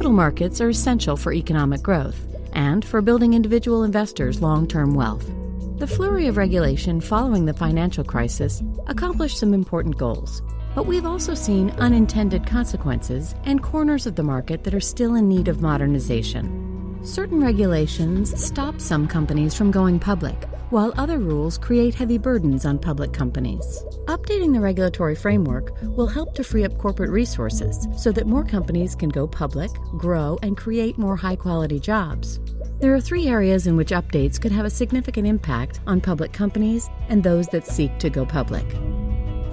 Capital markets are essential for economic growth and for building individual investors' long-term wealth. The flurry of regulation following the financial crisis accomplished some important goals, but we've also seen unintended consequences and corners of the market that are still in need of modernization. Certain regulations stop some companies from going public, while other rules create heavy burdens on public companies. Updating the regulatory framework will help to free up corporate resources so that more companies can go public, grow, and create more high-quality jobs. There are 3 areas in which updates could have a significant impact on public companies and those that seek to go public.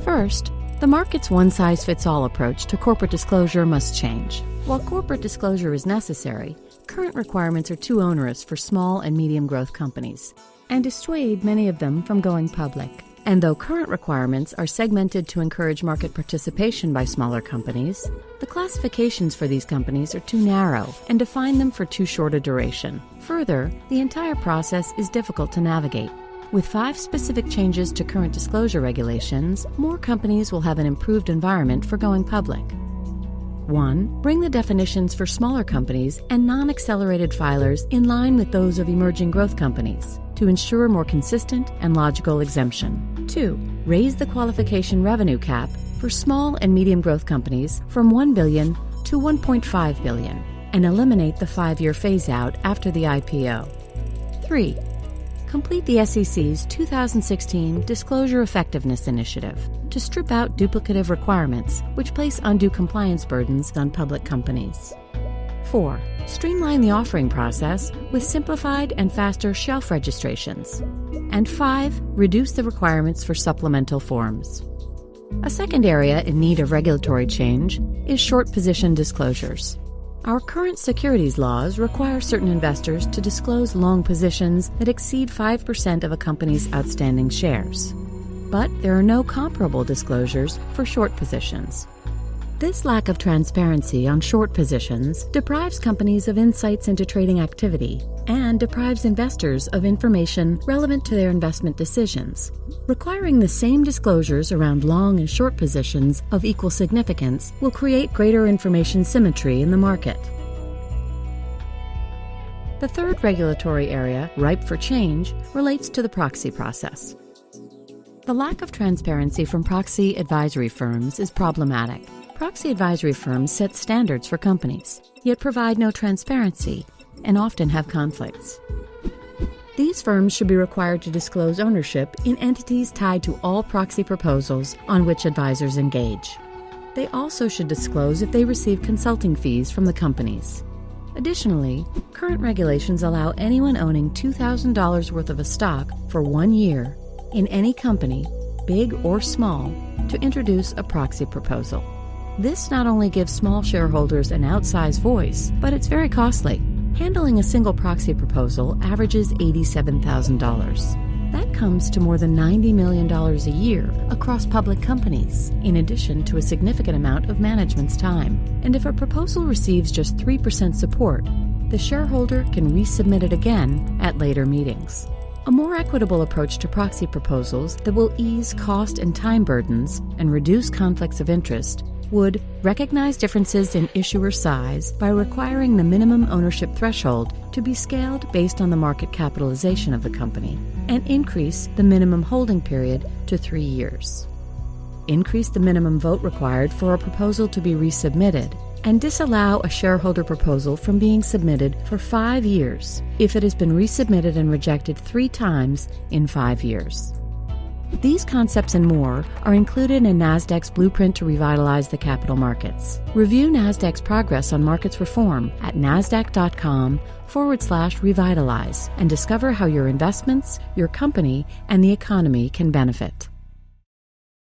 First, the market's one-size-fits-all approach to corporate disclosure must change. While corporate disclosure is necessary, current requirements are too onerous for small and medium growth companies and dissuade many of them from going public. And though current requirements are segmented to encourage market participation by smaller companies, the classifications for these companies are too narrow and define them for too short a duration. Further, the entire process is difficult to navigate. With 5 specific changes to current disclosure regulations, more companies will have an improved environment for going public. 1. Bring the definitions for smaller companies and non-accelerated filers in line with those of emerging growth companies to ensure more consistent and logical exemption. 2. Raise the qualification revenue cap for small and medium growth companies from $1 billion to $1.5 billion and eliminate the 5-year phase-out after the IPO. 3. Complete the SEC's 2016 Disclosure Effectiveness Initiative to strip out duplicative requirements which place undue compliance burdens on public companies. 4. Streamline the offering process with simplified and faster shelf registrations. And 5. Reduce the requirements for supplemental forms. A second area in need of regulatory change is short position disclosures. Our current securities laws require certain investors to disclose long positions that exceed 5% of a company's outstanding shares. But there are no comparable disclosures for short positions. This lack of transparency on short positions deprives companies of insights into trading activity and deprives investors of information relevant to their investment decisions. Requiring the same disclosures around long and short positions of equal significance will create greater information symmetry in the market. The third regulatory area, ripe for change, relates to the proxy process. The lack of transparency from proxy advisory firms is problematic. Proxy advisory firms set standards for companies, yet provide no transparency and often have conflicts. These firms should be required to disclose ownership in entities tied to all proxy proposals on which advisors engage. They also should disclose if they receive consulting fees from the companies. Additionally, current regulations allow anyone owning $2,000 worth of a stock for 1 year in any company, big or small, to introduce a proxy proposal. This not only gives small shareholders an outsized voice, but it's very costly. Handling a single proxy proposal averages $87,000. That comes to more than $90 million a year across public companies, in addition to a significant amount of management's time. And if a proposal receives just 3% support, the shareholder can resubmit it again at later meetings. A more equitable approach to proxy proposals that will ease cost and time burdens and reduce conflicts of interest would recognize differences in issuer size by requiring the minimum ownership threshold to be scaled based on the market capitalization of the company, and increase the minimum holding period to 3 years. Increase the minimum vote required for a proposal to be resubmitted, and disallow a shareholder proposal from being submitted for 5 years if it has been resubmitted and rejected 3 times in 5 years. These concepts and more are included in Nasdaq's blueprint to revitalize the capital markets. Review Nasdaq's progress on markets reform at nasdaq.com/revitalize and discover how your investments, your company, and the economy can benefit.